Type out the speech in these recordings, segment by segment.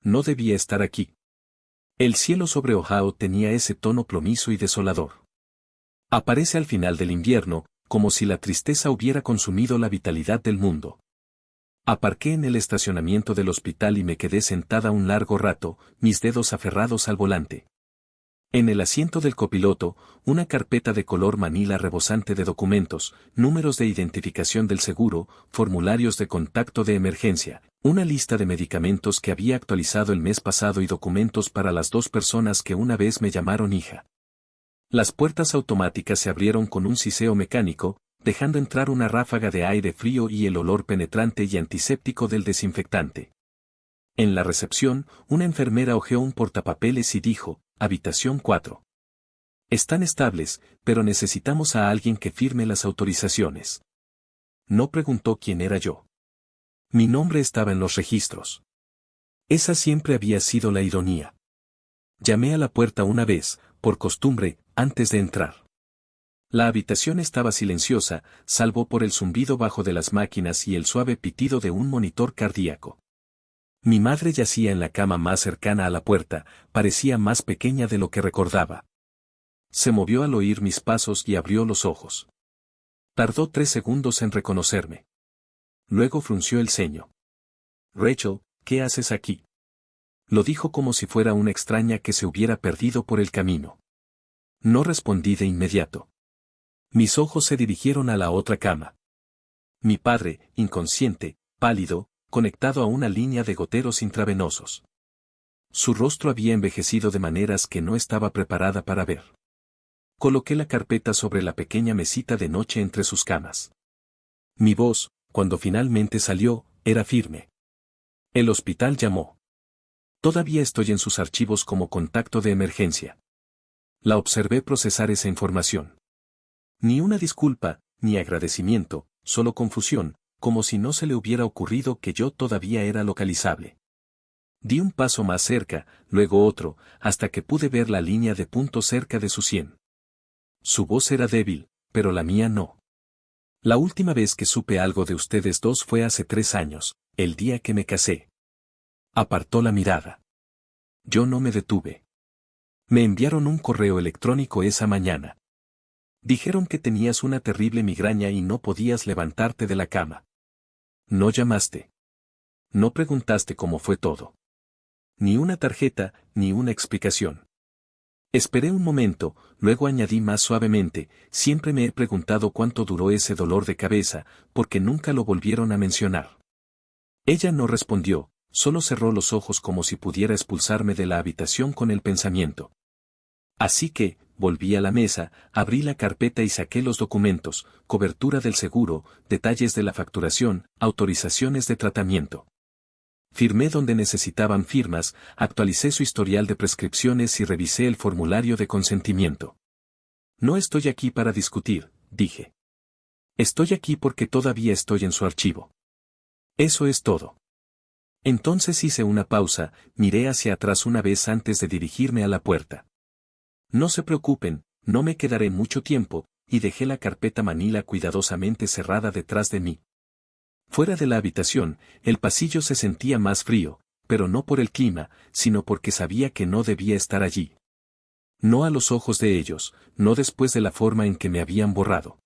No debía estar aquí. El cielo sobre Ohio tenía ese tono plomizo y desolador. Aparece al final del invierno, como si la tristeza hubiera consumido la vitalidad del mundo. Aparqué en el estacionamiento del hospital y me quedé sentada un largo rato, mis dedos aferrados al volante. En el asiento del copiloto, una carpeta de color manila rebosante de documentos, números de identificación del seguro, formularios de contacto de emergencia, una lista de medicamentos que había actualizado el mes pasado y documentos para las 2 personas que una vez me llamaron hija. Las puertas automáticas se abrieron con un siseo mecánico, dejando entrar una ráfaga de aire frío y el olor penetrante y antiséptico del desinfectante. En la recepción, una enfermera hojeó un portapapeles y dijo, Habitación 4. Están estables, pero necesitamos a alguien que firme las autorizaciones. No preguntó quién era yo. Mi nombre estaba en los registros. Esa siempre había sido la ironía. Llamé a la puerta una vez, por costumbre, antes de entrar. La habitación estaba silenciosa, salvo por el zumbido bajo de las máquinas y el suave pitido de un monitor cardíaco. Mi madre yacía en la cama más cercana a la puerta, parecía más pequeña de lo que recordaba. Se movió al oír mis pasos y abrió los ojos. Tardó 3 segundos en reconocerme. Luego frunció el ceño. Rachel, ¿qué haces aquí? Lo dijo como si fuera una extraña que se hubiera perdido por el camino. No respondí de inmediato. Mis ojos se dirigieron a la otra cama. Mi padre, inconsciente, pálido, conectado a una línea de goteros intravenosos. Su rostro había envejecido de maneras que no estaba preparada para ver. Coloqué la carpeta sobre la pequeña mesita de noche entre sus camas. Mi voz, cuando finalmente salió, era firme. El hospital llamó. Todavía estoy en sus archivos como contacto de emergencia. La observé procesar esa información. Ni una disculpa, ni agradecimiento, solo confusión, como si no se le hubiera ocurrido que yo todavía era localizable. Di un paso más cerca, luego otro, hasta que pude ver la línea de punto cerca de su sien. Su voz era débil, pero la mía no. La última vez que supe algo de ustedes dos fue hace 3 años, el día que me casé. Apartó la mirada. Yo no me detuve. Me enviaron un correo electrónico esa mañana. Dijeron que tenías una terrible migraña y no podías levantarte de la cama. No llamaste. No preguntaste cómo fue todo. Ni una tarjeta, ni una explicación. Esperé un momento, luego añadí más suavemente, siempre me he preguntado cuánto duró ese dolor de cabeza, porque nunca lo volvieron a mencionar. Ella no respondió, solo cerró los ojos como si pudiera expulsarme de la habitación con el pensamiento. Así que, volví a la mesa, abrí la carpeta y saqué los documentos, cobertura del seguro, detalles de la facturación, autorizaciones de tratamiento. Firmé donde necesitaban firmas, actualicé su historial de prescripciones y revisé el formulario de consentimiento. No estoy aquí para discutir, dije. Estoy aquí porque todavía estoy en su archivo. Eso es todo. Entonces hice una pausa, miré hacia atrás una vez antes de dirigirme a la puerta. No se preocupen, no me quedaré mucho tiempo, y dejé la carpeta manila cuidadosamente cerrada detrás de mí. Fuera de la habitación, el pasillo se sentía más frío, pero no por el clima, sino porque sabía que no debía estar allí. No a los ojos de ellos, no después de la forma en que me habían borrado.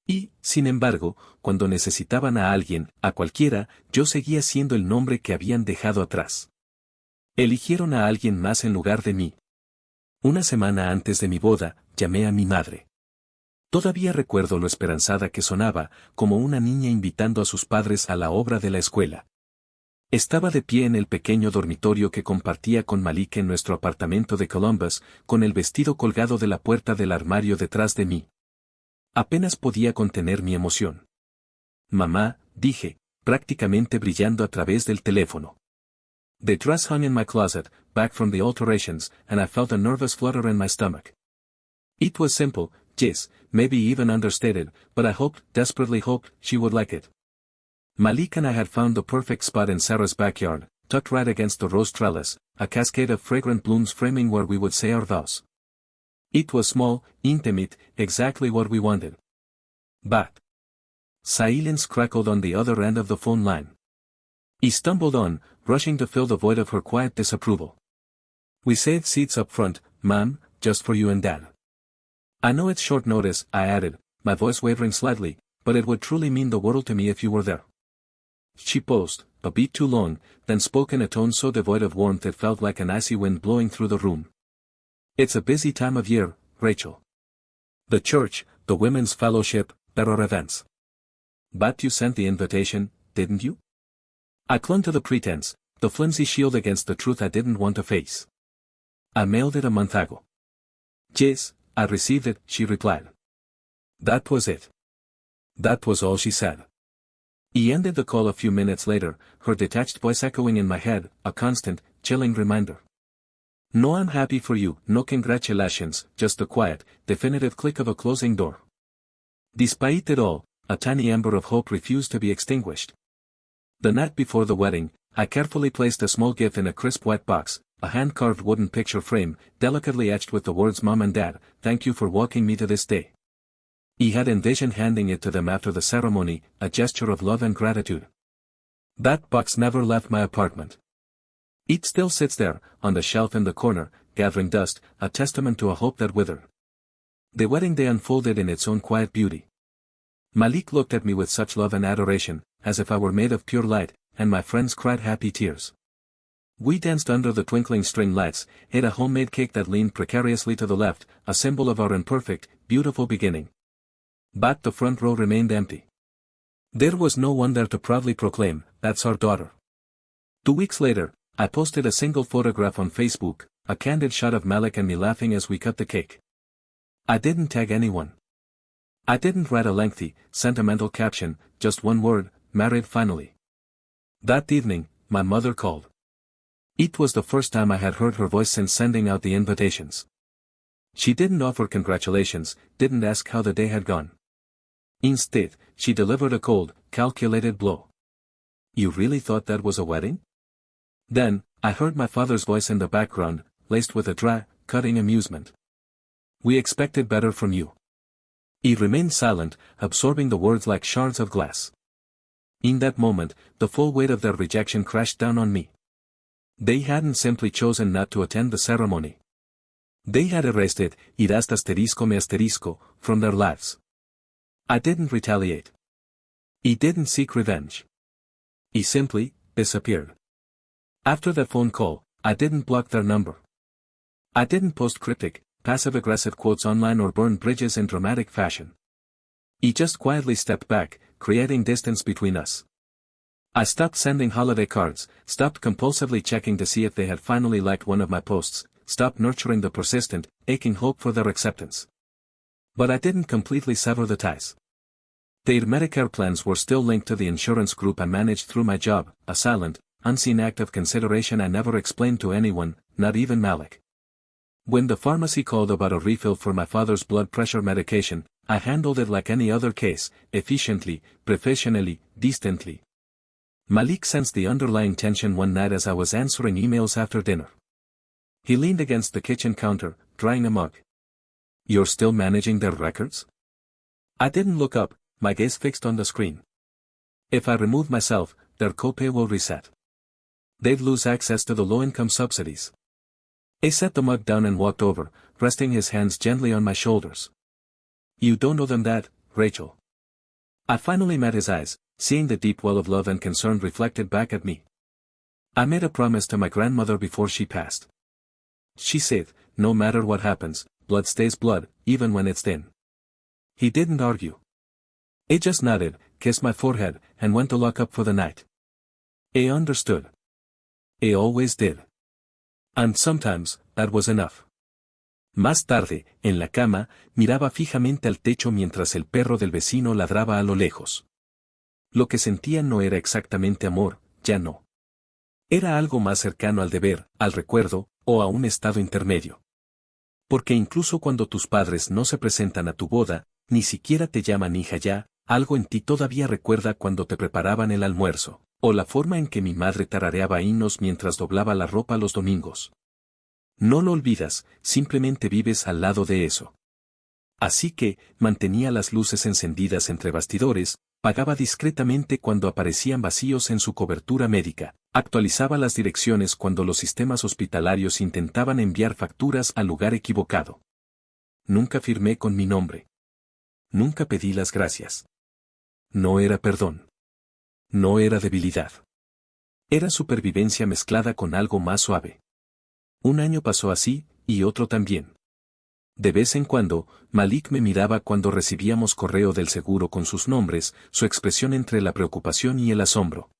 Y, sin embargo, cuando necesitaban a alguien, a cualquiera, yo seguía siendo el nombre que habían dejado atrás. Eligieron a alguien más en lugar de mí. Una semana antes de mi boda, llamé a mi madre. Todavía recuerdo lo esperanzada que sonaba, como una niña invitando a sus padres a la obra de la escuela. Estaba de pie en el pequeño dormitorio que compartía con Malik en nuestro apartamento de Columbus, con el vestido colgado de la puerta del armario detrás de mí. Apenas podía contener mi emoción. Mamá, dije, prácticamente brillando a través del teléfono. The dress hung in my closet, back from the alterations, and I felt a nervous flutter in my stomach. It was simple, yes, maybe even understated, but I desperately hoped, she would like it. Malik and I had found the perfect spot in Sarah's backyard, tucked right against the rose trellis, a cascade of fragrant blooms framing where we would say our vows. It was small, intimate, exactly what we wanted. But silence crackled on the other end of the phone line. He stumbled on, rushing to fill the void of her quiet disapproval. "We saved seats up front, Mom, just for you and Dad." "I know it's short notice," I added, my voice wavering slightly, "but it would truly mean the world to me if you were there." She paused, a beat too long, then spoke in a tone so devoid of warmth it felt like an icy wind blowing through the room. "It's a busy time of year, Rachel. The church, the women's fellowship, there are events." "But you sent the invitation, didn't you?" I clung to the pretense, the flimsy shield against the truth I didn't want to face. "I mailed it a month ago." "Yes, I received it," she replied. That was it. That was all she said. He ended the call a few minutes later, her detached voice echoing in my head, a constant, chilling reminder. "No, I'm happy for you, no congratulations, just the quiet, definitive click of a closing door." Despite it all, a tiny ember of hope refused to be extinguished. The night before the wedding, I carefully placed a small gift in a crisp white box, a hand-carved wooden picture frame, delicately etched with the words "Mom and Dad, thank you for walking me to this day." He had envisioned handing it to them after the ceremony, a gesture of love and gratitude. That box never left my apartment. It still sits there, on the shelf in the corner, gathering dust, a testament to a hope that withered. The wedding day unfolded in its own quiet beauty. Malik looked at me with such love and adoration, as if I were made of pure light, and my friends cried happy tears. We danced under the twinkling string lights, ate a homemade cake that leaned precariously to the left, a symbol of our imperfect, beautiful beginning. But the front row remained empty. There was no one there to proudly proclaim, "That's our daughter." 2 weeks later, I posted a single photograph on Facebook, a candid shot of Malik and me laughing as we cut the cake. I didn't tag anyone. I didn't write a lengthy, sentimental caption, just one word, "married finally." That evening, my mother called. It was the first time I had heard her voice since sending out the invitations. She didn't offer congratulations, didn't ask how the day had gone. Instead, she delivered a cold, calculated blow. "You really thought that was a wedding?" Then, I heard my father's voice in the background, laced with a dry, cutting amusement. "We expected better from you." He remained silent, absorbing the words like shards of glass. In that moment, the full weight of their rejection crashed down on me. They hadn't simply chosen not to attend the ceremony. They had erased it, iras asterisco me asterisco, from their lives. I didn't retaliate. He didn't seek revenge. He simply disappeared. After that phone call, I didn't block their number. I didn't post cryptic, passive-aggressive quotes online or burn bridges in dramatic fashion. He just quietly stepped back, creating distance between us. I stopped sending holiday cards, stopped compulsively checking to see if they had finally liked one of my posts, stopped nurturing the persistent, aching hope for their acceptance. But I didn't completely sever the ties. Their Medicare plans were still linked to the insurance group I managed through my job, a silent, unseen act of consideration I never explained to anyone, not even Malik. When the pharmacy called about a refill for my father's blood pressure medication, I handled it like any other case, efficiently, professionally, distantly. Malik sensed the underlying tension one night as I was answering emails after dinner. He leaned against the kitchen counter, drying a mug. "You're still managing their records?" I didn't look up, my gaze fixed on the screen. "If I remove myself, their copay will reset. They'd lose access to the low-income subsidies." He set the mug down and walked over, resting his hands gently on my shoulders. "You don't owe them that, Rachel." I finally met his eyes, seeing the deep well of love and concern reflected back at me. "I made a promise to my grandmother before she passed. She said, no matter what happens, blood stays blood, even when it's thin." He didn't argue. He just nodded, kissed my forehead, and went to lock up for the night. He understood. He always did. And sometimes, that was enough. Más tarde, en la cama, miraba fijamente al techo mientras el perro del vecino ladraba a lo lejos. Lo que sentía no era exactamente amor, ya no. Era algo más cercano al deber, al recuerdo, o a un estado intermedio. Porque incluso cuando tus padres no se presentan a tu boda, ni siquiera te llaman hija ya, algo en ti todavía recuerda cuando te preparaban el almuerzo, o la forma en que mi madre tarareaba himnos mientras doblaba la ropa los domingos. No lo olvidas, simplemente vives al lado de eso. Así que, mantenía las luces encendidas entre bastidores, pagaba discretamente cuando aparecían vacíos en su cobertura médica, Actualizaba las direcciones cuando los sistemas hospitalarios intentaban enviar facturas al lugar equivocado. Nunca firmé con mi nombre. Nunca pedí las gracias. No era perdón. No era debilidad. Era supervivencia mezclada con algo más suave. Un año pasó así, y otro también. De vez en cuando, Malik me miraba cuando recibíamos correo del seguro con sus nombres, su expresión entre la preocupación y el asombro.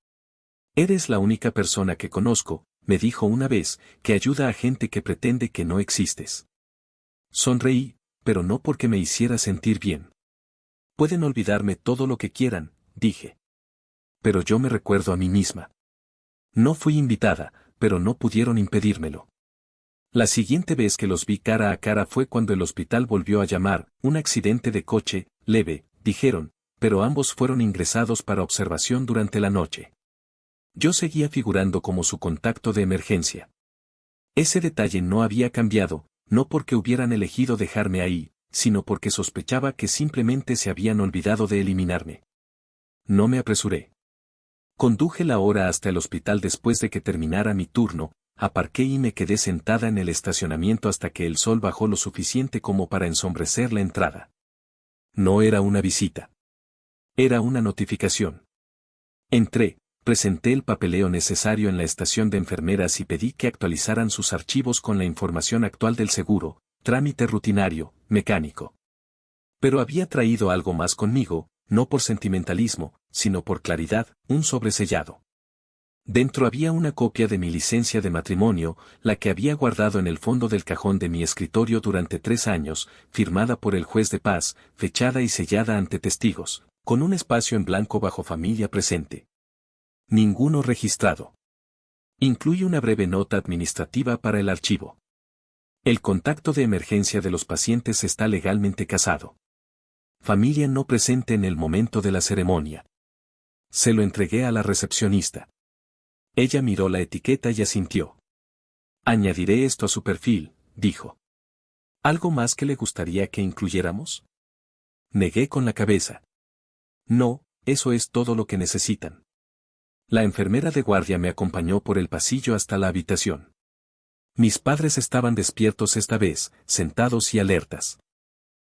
Eres la única persona que conozco, me dijo una vez, que ayuda a gente que pretende que no existes. Sonreí, pero no porque me hiciera sentir bien. Pueden olvidarme todo lo que quieran, dije. Pero yo me recuerdo a mí misma. No fui invitada, pero no pudieron impedírmelo. La siguiente vez que los vi cara a cara fue cuando el hospital volvió a llamar, un accidente de coche, leve, dijeron, pero ambos fueron ingresados para observación durante la noche. Yo seguía figurando como su contacto de emergencia. Ese detalle no había cambiado, no porque hubieran elegido dejarme ahí, sino porque sospechaba que simplemente se habían olvidado de eliminarme. No me apresuré. Conduje la hora hasta el hospital después de que terminara mi turno, aparqué y me quedé sentada en el estacionamiento hasta que el sol bajó lo suficiente como para ensombrecer la entrada. No era una visita. Era una notificación. Entré, presenté el papeleo necesario en la estación de enfermeras y pedí que actualizaran sus archivos con la información actual del seguro, trámite rutinario, mecánico. Pero había traído algo más conmigo, no por sentimentalismo, sino por claridad, un sobresellado. Dentro había una copia de mi licencia de matrimonio, la que había guardado en el fondo del cajón de mi escritorio durante 3 años, firmada por el juez de paz, fechada y sellada ante testigos, con un espacio en blanco bajo familia presente. Ninguno registrado. Incluye una breve nota administrativa para el archivo. El contacto de emergencia de los pacientes está legalmente casado. Familia no presente en el momento de la ceremonia. Se lo entregué a la recepcionista. Ella miró la etiqueta y asintió. Añadiré esto a su perfil, dijo. ¿Algo más que le gustaría que incluyéramos? Negué con la cabeza. No, eso es todo lo que necesitan. La enfermera de guardia me acompañó por el pasillo hasta la habitación. Mis padres estaban despiertos esta vez, sentados y alertas.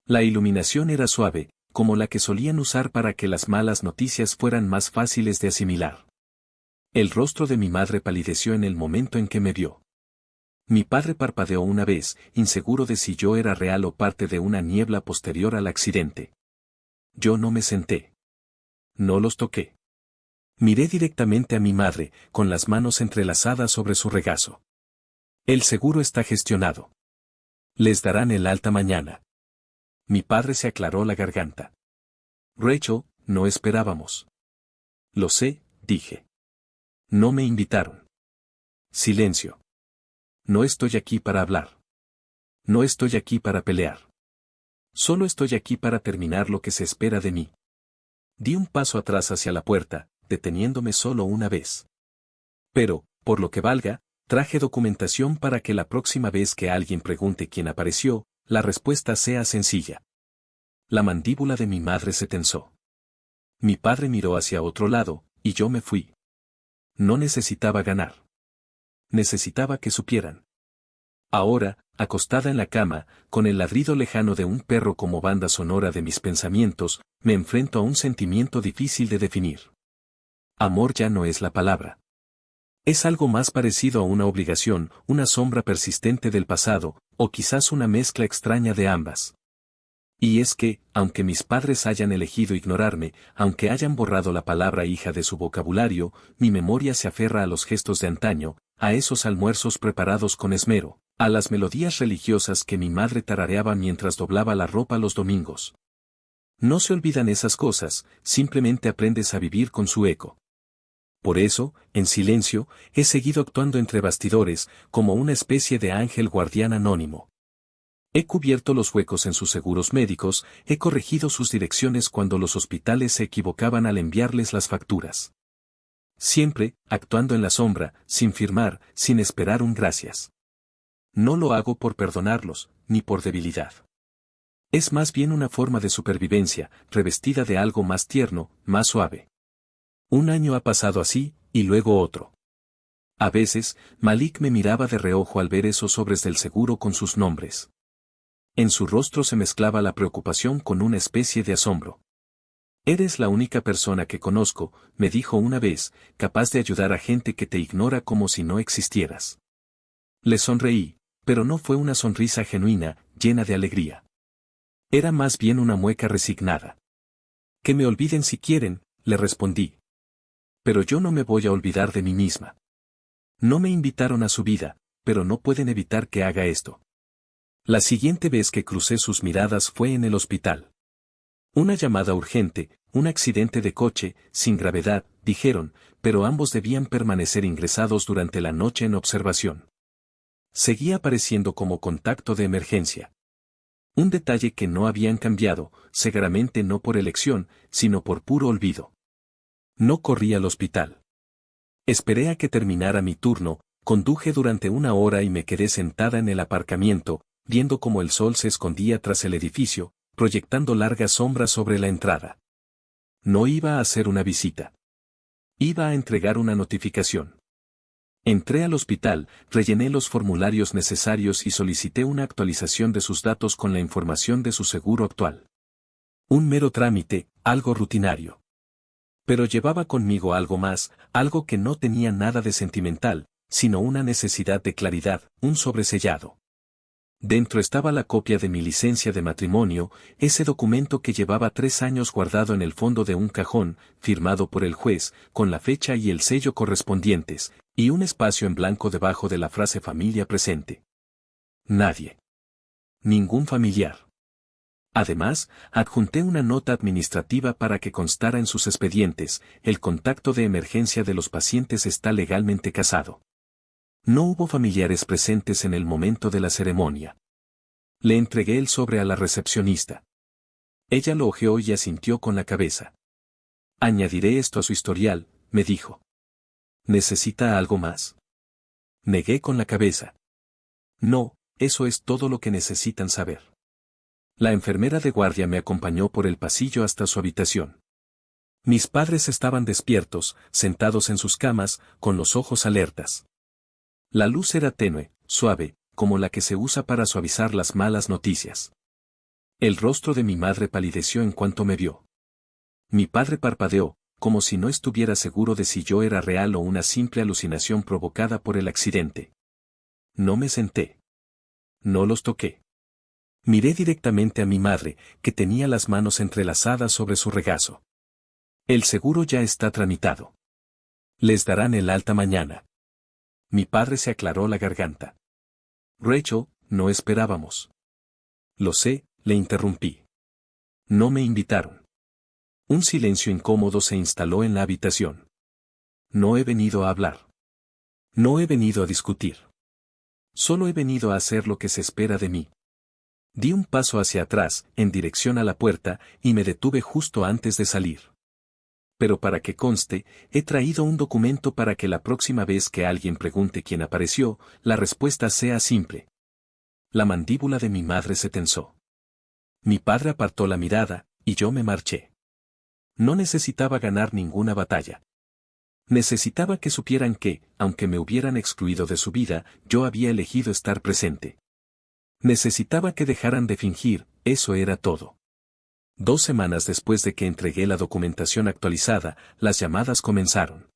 La iluminación era suave, como la que solían usar para que las malas noticias fueran más fáciles de asimilar. El rostro de mi madre palideció en el momento en que me vio. Mi padre parpadeó una vez, inseguro de si yo era real o parte de una niebla posterior al accidente. Yo no me senté. No los toqué. Miré directamente a mi madre, con las manos entrelazadas sobre su regazo. El seguro está gestionado. Les darán el alta mañana. Mi padre se aclaró la garganta. Rachel, no esperábamos. Lo sé, dije. No me invitaron. Silencio. No estoy aquí para hablar. No estoy aquí para pelear. Solo estoy aquí para terminar lo que se espera de mí. Di un paso atrás hacia la puerta, deteniéndome solo una vez. Pero, por lo que valga, traje documentación para que la próxima vez que alguien pregunte quién apareció, la respuesta sea sencilla. La mandíbula de mi madre se tensó. Mi padre miró hacia otro lado, y yo me fui. No necesitaba ganar. Necesitaba que supieran. Ahora, acostada en la cama, con el ladrido lejano de un perro como banda sonora de mis pensamientos, me enfrento a un sentimiento difícil de definir. Amor ya no es la palabra. Es algo más parecido a una obligación, una sombra persistente del pasado, o quizás una mezcla extraña de ambas. Y es que, aunque mis padres hayan elegido ignorarme, aunque hayan borrado la palabra hija de su vocabulario, mi memoria se aferra a los gestos de antaño, a esos almuerzos preparados con esmero, a las melodías religiosas que mi madre tarareaba mientras doblaba la ropa los domingos. No se olvidan esas cosas, simplemente aprendes a vivir con su eco. Por eso, en silencio, he seguido actuando entre bastidores, como una especie de ángel guardián anónimo. He cubierto los huecos en sus seguros médicos, he corregido sus direcciones cuando los hospitales se equivocaban al enviarles las facturas. Siempre, actuando en la sombra, sin firmar, sin esperar un gracias. No lo hago por perdonarlos, ni por debilidad. Es más bien una forma de supervivencia, revestida de algo más tierno, más suave. Un año ha pasado así, y luego otro. A veces, Malik me miraba de reojo al ver esos sobres del seguro con sus nombres. En su rostro se mezclaba la preocupación con una especie de asombro. Eres la única persona que conozco, me dijo una vez, capaz de ayudar a gente que te ignora como si no existieras. Le sonreí, pero no fue una sonrisa genuina, llena de alegría. Era más bien una mueca resignada. Que me olviden si quieren, le respondí. Pero yo no me voy a olvidar de mí misma. No me invitaron a su vida, pero no pueden evitar que haga esto. La siguiente vez que crucé sus miradas fue en el hospital. Una llamada urgente, un accidente de coche, sin gravedad, dijeron, pero ambos debían permanecer ingresados durante la noche en observación. Seguía apareciendo como contacto de emergencia. Un detalle que no habían cambiado, seguramente no por elección, sino por puro olvido. No corrí al hospital. Esperé a que terminara mi turno, conduje durante 1 hora y me quedé sentada en el aparcamiento, viendo cómo el sol se escondía tras el edificio, proyectando largas sombras sobre la entrada. No iba a hacer una visita. Iba a entregar una notificación. Entré al hospital, rellené los formularios necesarios y solicité una actualización de sus datos con la información de su seguro actual. Un mero trámite, algo rutinario. Pero llevaba conmigo algo más, algo que no tenía nada de sentimental, sino una necesidad de claridad, un sobresellado. Dentro estaba la copia de mi licencia de matrimonio, ese documento que llevaba 3 años guardado en el fondo de un cajón, firmado por el juez, con la fecha y el sello correspondientes, y un espacio en blanco debajo de la frase familia presente. Nadie. Ningún familiar. Además, adjunté una nota administrativa para que constara en sus expedientes, el contacto de emergencia de los pacientes está legalmente casado. No hubo familiares presentes en el momento de la ceremonia. Le entregué el sobre a la recepcionista. Ella lo hojeó y asintió con la cabeza. Añadiré esto a su historial, me dijo. ¿Necesita algo más? Negué con la cabeza. No, eso es todo lo que necesitan saber. La enfermera de guardia me acompañó por el pasillo hasta su habitación. Mis padres estaban despiertos, sentados en sus camas, con los ojos alertas. La luz era tenue, suave, como la que se usa para suavizar las malas noticias. El rostro de mi madre palideció en cuanto me vio. Mi padre parpadeó, como si no estuviera seguro de si yo era real o una simple alucinación provocada por el accidente. No me senté. No los toqué. Miré directamente a mi madre, que tenía las manos entrelazadas sobre su regazo. El seguro ya está tramitado. Les darán el alta mañana. Mi padre se aclaró la garganta. Rachel, no esperábamos. Lo sé, le interrumpí. No me invitaron. Un silencio incómodo se instaló en la habitación. No he venido a hablar. No he venido a discutir. Solo he venido a hacer lo que se espera de mí. Di un paso hacia atrás, en dirección a la puerta, y me detuve justo antes de salir. Pero para que conste, he traído un documento para que la próxima vez que alguien pregunte quién apareció, la respuesta sea simple. La mandíbula de mi madre se tensó. Mi padre apartó la mirada, y yo me marché. No necesitaba ganar ninguna batalla. Necesitaba que supieran que, aunque me hubieran excluido de su vida, yo había elegido estar presente. Necesitaba que dejaran de fingir, eso era todo. 2 semanas después de que entregué la documentación actualizada, las llamadas comenzaron.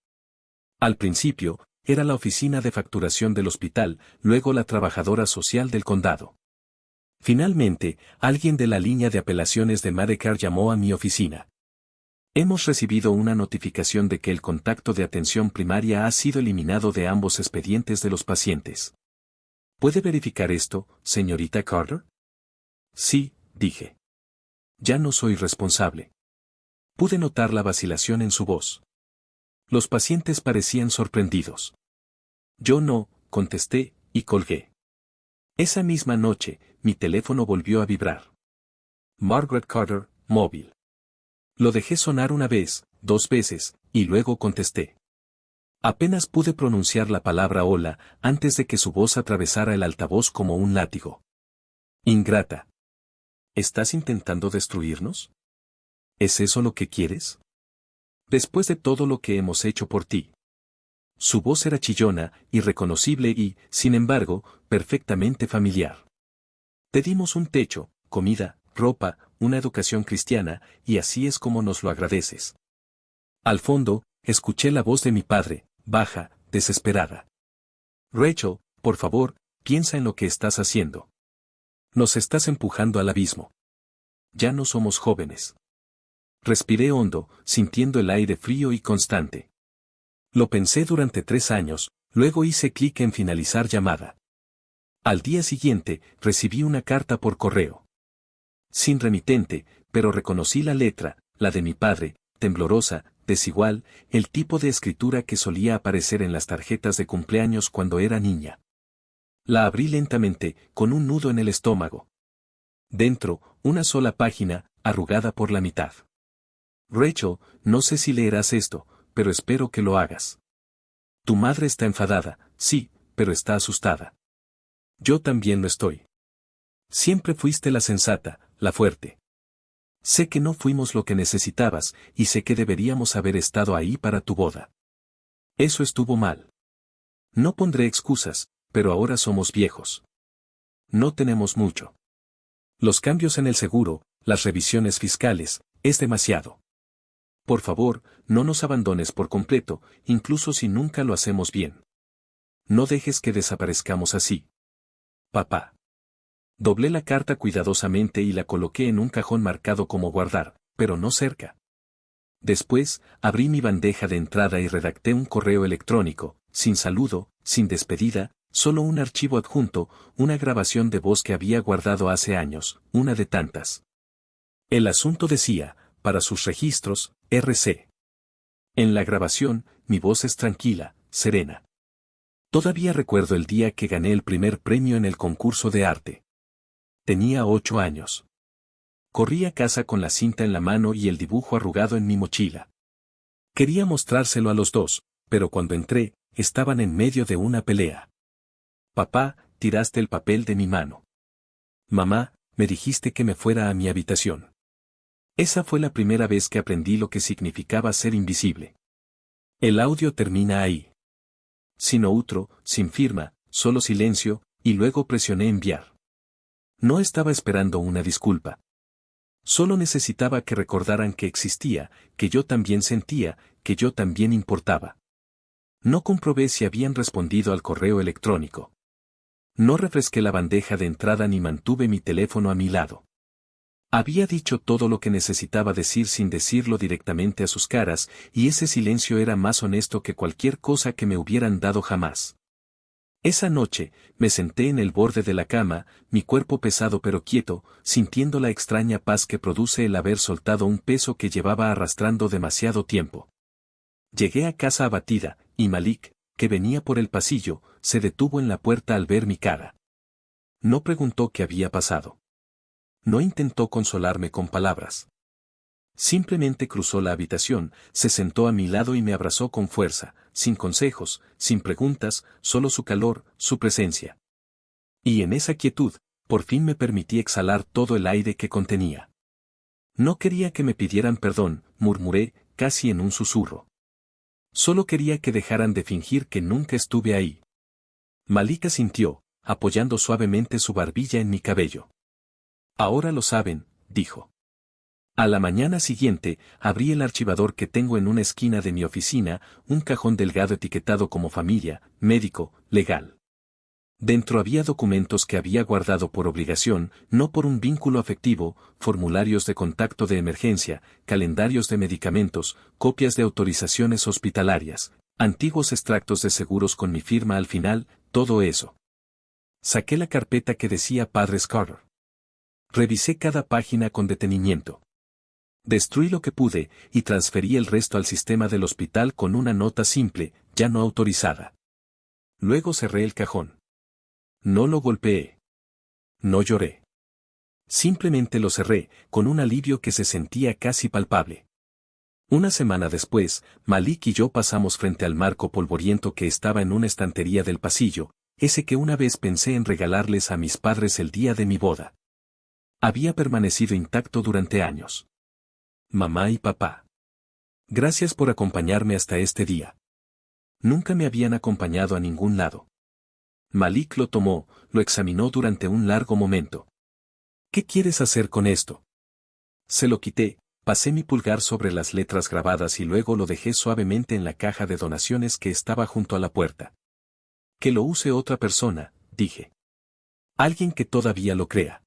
Al principio, era la oficina de facturación del hospital, luego la trabajadora social del condado. Finalmente, alguien de la línea de apelaciones de Medicare llamó a mi oficina. Hemos recibido una notificación de que el contacto de atención primaria ha sido eliminado de ambos expedientes de los pacientes. ¿Puede verificar esto, señorita Carter? Sí, dije. Ya no soy responsable. Pude notar la vacilación en su voz. Los pacientes parecían sorprendidos. Yo no, contesté, y colgué. Esa misma noche, mi teléfono volvió a vibrar. Margaret Carter, móvil. Lo dejé sonar 1 vez, 2 veces, y luego contesté. Apenas pude pronunciar la palabra hola, antes de que su voz atravesara el altavoz como un látigo. Ingrata. ¿Estás intentando destruirnos? ¿Es eso lo que quieres? Después de todo lo que hemos hecho por ti. Su voz era chillona, irreconocible y, sin embargo, perfectamente familiar. Te dimos un techo, comida, ropa, una educación cristiana, y así es como nos lo agradeces. Al fondo, escuché la voz de mi padre, baja, desesperada. Rachel, por favor, piensa en lo que estás haciendo. Nos estás empujando al abismo. Ya no somos jóvenes. Respiré hondo, sintiendo el aire frío y constante. Lo pensé durante 3 años, luego hice clic en finalizar llamada. Al día siguiente, recibí una carta por correo. Sin remitente, pero reconocí la letra, la de mi padre, temblorosa, desigual, el tipo de escritura que solía aparecer en las tarjetas de cumpleaños cuando era niña. La abrí lentamente, con un nudo en el estómago. Dentro, una sola página, arrugada por la mitad. Rachel, no sé si leerás esto, pero espero que lo hagas. Tu madre está enfadada, sí, pero está asustada. Yo también lo estoy. Siempre fuiste la sensata, la fuerte. Sé que no fuimos lo que necesitabas, y sé que deberíamos haber estado ahí para tu boda. Eso estuvo mal. No pondré excusas, pero ahora somos viejos. No tenemos mucho. Los cambios en el seguro, las revisiones fiscales, es demasiado. Por favor, no nos abandones por completo, incluso si nunca lo hacemos bien. No dejes que desaparezcamos así. Papá. Doblé la carta cuidadosamente y la coloqué en un cajón marcado como guardar, pero no cerca. Después, abrí mi bandeja de entrada y redacté un correo electrónico, sin saludo, sin despedida, solo un archivo adjunto, una grabación de voz que había guardado hace años, una de tantas. El asunto decía, para sus registros, RC. En la grabación, mi voz es tranquila, serena. Todavía recuerdo el día que gané el primer premio en el concurso de arte. Tenía 8 años. Corrí a casa con la cinta en la mano y el dibujo arrugado en mi mochila. Quería mostrárselo a los dos, pero cuando entré, estaban en medio de una pelea. Papá, tiraste el papel de mi mano. Mamá, me dijiste que me fuera a mi habitación. Esa fue la primera vez que aprendí lo que significaba ser invisible. El audio termina ahí. Sin outro, sin firma, solo silencio, y luego presioné enviar. No estaba esperando una disculpa. Solo necesitaba que recordaran que existía, que yo también sentía, que yo también importaba. No comprobé si habían respondido al correo electrónico. No refresqué la bandeja de entrada ni mantuve mi teléfono a mi lado. Había dicho todo lo que necesitaba decir sin decirlo directamente a sus caras, y ese silencio era más honesto que cualquier cosa que me hubieran dado jamás. Esa noche, me senté en el borde de la cama, mi cuerpo pesado pero quieto, sintiendo la extraña paz que produce el haber soltado un peso que llevaba arrastrando demasiado tiempo. Llegué a casa abatida, y Malik, que venía por el pasillo, se detuvo en la puerta al ver mi cara. No preguntó qué había pasado. No intentó consolarme con palabras. Simplemente cruzó la habitación, se sentó a mi lado y me abrazó con fuerza, sin consejos, sin preguntas, solo su calor, su presencia. Y en esa quietud, por fin me permití exhalar todo el aire que contenía. No quería que me pidieran perdón, murmuré, casi en un susurro. Solo quería que dejaran de fingir que nunca estuve ahí. Malika sintió, apoyando suavemente su barbilla en mi cabello. Ahora lo saben, dijo. A la mañana siguiente, abrí el archivador que tengo en una esquina de mi oficina, un cajón delgado etiquetado como familia, médico, legal. Dentro había documentos que había guardado por obligación, no por un vínculo afectivo, formularios de contacto de emergencia, calendarios de medicamentos, copias de autorizaciones hospitalarias, antiguos extractos de seguros con mi firma al final, todo eso. Saqué la carpeta que decía Padre Carter. Revisé cada página con detenimiento. Destruí lo que pude, y transferí el resto al sistema del hospital con una nota simple, ya no autorizada. Luego cerré el cajón. No lo golpeé. No lloré. Simplemente lo cerré, con un alivio que se sentía casi palpable. Una semana después, Malik y yo pasamos frente al marco polvoriento que estaba en una estantería del pasillo, ese que una vez pensé en regalarles a mis padres el día de mi boda. Había permanecido intacto durante años. Mamá y papá. Gracias por acompañarme hasta este día. Nunca me habían acompañado a ningún lado. Malik lo tomó, lo examinó durante un largo momento. ¿Qué quieres hacer con esto? Se lo quité, pasé mi pulgar sobre las letras grabadas y luego lo dejé suavemente en la caja de donaciones que estaba junto a la puerta. Que lo use otra persona, dije. Alguien que todavía lo crea.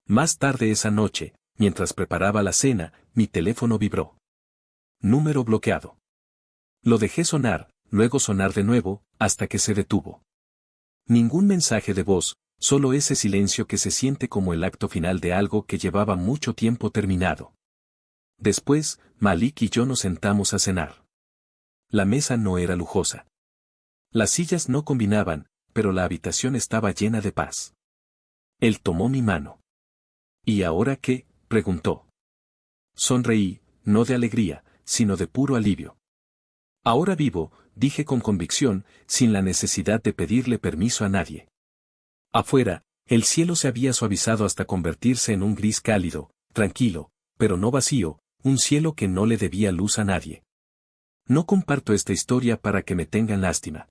Más tarde esa noche, mientras preparaba la cena, mi teléfono vibró. Número bloqueado. Lo dejé sonar, luego sonar de nuevo, hasta que se detuvo. Ningún mensaje de voz, solo ese silencio que se siente como el acto final de algo que llevaba mucho tiempo terminado. Después, Malik y yo nos sentamos a cenar. La mesa no era lujosa. Las sillas no combinaban, pero la habitación estaba llena de paz. Él tomó mi mano. ¿Y ahora qué?, preguntó. Sonreí, no de alegría, sino de puro alivio. Ahora vivo, dije con convicción, sin la necesidad de pedirle permiso a nadie. Afuera, el cielo se había suavizado hasta convertirse en un gris cálido, tranquilo, pero no vacío, un cielo que no le debía luz a nadie. No comparto esta historia para que me tengan lástima.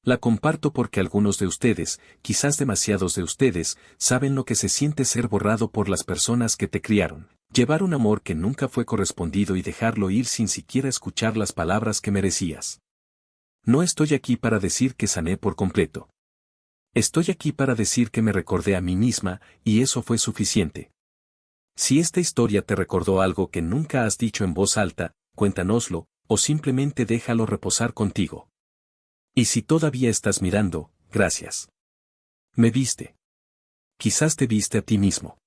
La comparto porque algunos de ustedes, quizás demasiados de ustedes, saben lo que se siente ser borrado por las personas que te criaron, llevar un amor que nunca fue correspondido y dejarlo ir sin siquiera escuchar las palabras que merecías. No estoy aquí para decir que sané por completo. Estoy aquí para decir que me recordé a mí misma, y eso fue suficiente. Si esta historia te recordó algo que nunca has dicho en voz alta, cuéntanoslo, o simplemente déjalo reposar contigo. Y si todavía estás mirando, gracias. Me viste. Quizás te viste a ti mismo.